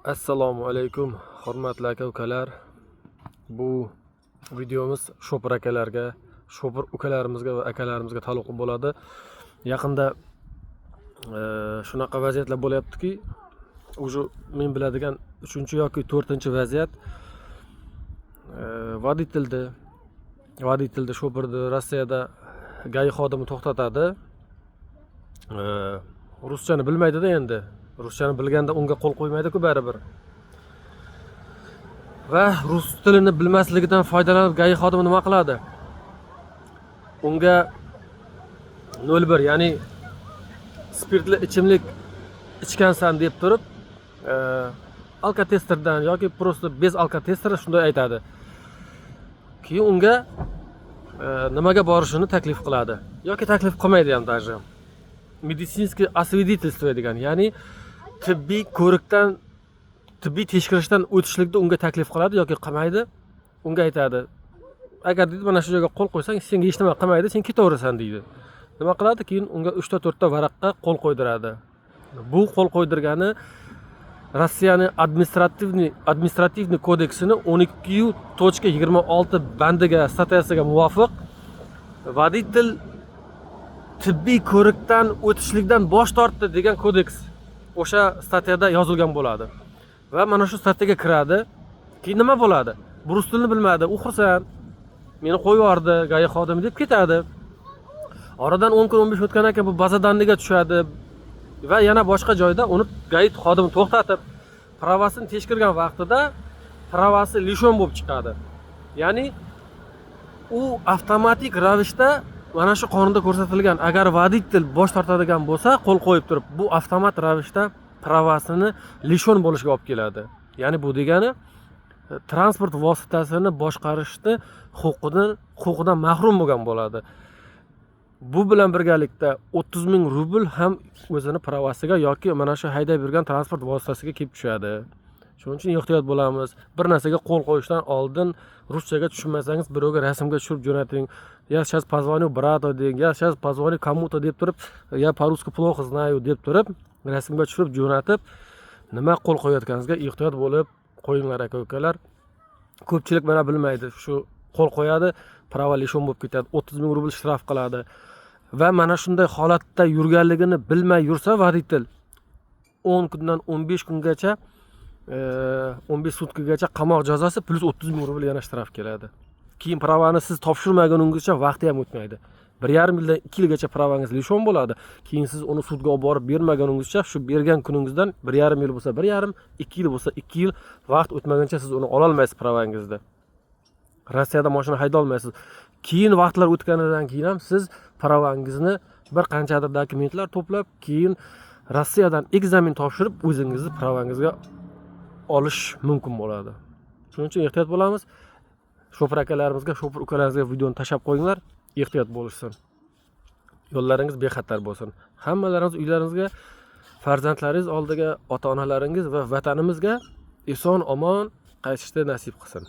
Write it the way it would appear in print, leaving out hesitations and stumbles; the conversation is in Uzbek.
Assalomu alaykum, hurmatli aka-ukalar. Bu videomiz shopir akalarga, shopir ukalarimizga va akalarimizga taalluqli bo'ladi. Yaqinda shunaqa vaziyatlar bo'lyaptiki, o'sha men biladigan 3 yoki 4-vaziyat voditelda shopirni Rossiyada gai xodimi to'xtatadi. Ruschani bilmaydi-da endi. Ruschani bilganda unga qo'l qo'ymaydi-ku baribir. Va rus tilini bilmasligidan foydalanib gai xodimi nima qiladi? Unga 01, ya'ni spirtli ichimlik ichgansan deb turib, alkotesterdan yoki prosta bez alkotester shunday aytadi. Keyin unga nimaga borishini taklif qiladi yoki taklif qilmaydi ham даже. Медицинский освидетельство degan, ya'ni tibbiy ko'rikdan, tibbiy tekshirishdan o'tishlikni unga taklif qiladi yoki qilmaydi. Unga aytadi, agar deydi mana shu joyga qo'l qo'ysang, senga hech nima qilmaydi, sen ketaverasan deydi. Nima qiladi? Keyin unga 3-4 varaqqa qo'l qo'ydiradi. Bu qo'l qo'ydirgani Rossiyaning administrativniy kodeksini 12.26 bandiga, statyasiga muvofiq voditel tibbiy ko'rikdan o'tishlikdan bosh tortdi degan kodeks o'sha statyada yozilgan bo'ladi. Va mana shu statyaga kiradi. Keyin nima bo'ladi? Bu rus tilini bilmadi, u xursand. Meni qo'yib yubordi, gai xodimi deb ketadi. Oradan 10 kun 15 o'tgandan keyin bu baza dandiga tushadi va yana boshqa joyda uni gai xodimi to'xtatib, pravasini tekshirgan vaqtida pravasi lishon bo'lib chiqadi. Ya'ni u avtomatik ravishda mana shu qonunda ko'rsatilgan, agar voditel bosh tortadigan bo'lsa, qo'l qo'yib turib, bu avtomat ravishda pravasini lishon bo'lishiga olib keladi. Ya'ni bu degani transport vositasini boshqarishni huquqidan mahrum bo'lgan bo'ladi. Bu bilan birgalikda 30,000 rubl ham o'zini pravasiga yoki mana shu haydab yurgan transport vositasiga kelib tushadi. Shuning uchun ehtiyot bo'lamiz. Bir narsaga qo'l qo'yishdan oldin ruschaga tushunmasangiz birovga rasmga tushirib jo'nating. Я сейчас позвоню брату deng, я сейчас позвоню кому-то deb turib, я по-русски плохо знаю deb turib, rasmga tushirib jo'natib, nima qo'l qo'yayotganingizga ehtiyot bo'lib qo'yinglar aka-ukalar. Ko'pchilik mana bilmaydi. Shu qo'l qo'yadi, prava lishon bo'lib ketadi, 30,000 rubl shtraf qiladi. Va mana shunday holatda yurganligini bilmay yursa voditel 10 kundan 15 kungacha 15 sutkagacha qamoq jazosi plus 30,000 rubl yana shtraf keladi. Keyin pravani siz topshirmaguningizcha vaqti ham o'tmaydi. 1,5 yildan 2 yilgacha pravangiz lishon bo'ladi. Keyin siz uni sudga olib borib bermaguningizcha, shu bergan kuningizdan 1,5 yil bo'lsa 1,5, 2 yil bo'lsa 2 yil vaqt o'tmaguncha siz uni ola olmaysiz pravangizda. Rossiyada mashina hayda olmaysiz. Keyin vaqtlar o'tganidan keyin ham siz pravangizni bir qanchadir dokumentlar to'plab, keyin Rossiyadan ekzamen topshirib o'zingizni pravangizga olish mumkin bo'ladi. Shuning uchun ehtiyot bo'lamiz. Shopir akalarimizga, shopir ukalarimizga videoni tashab qo'yinglar, ehtiyot bo'lishsin. Yo'llaringiz bexatar bo'lsin. Hammalaringiz uylaringizga, farzandlaringiz oldiga, ota-onalaringiz va vatanimizga eson-omon qaytishni nasib qilsin.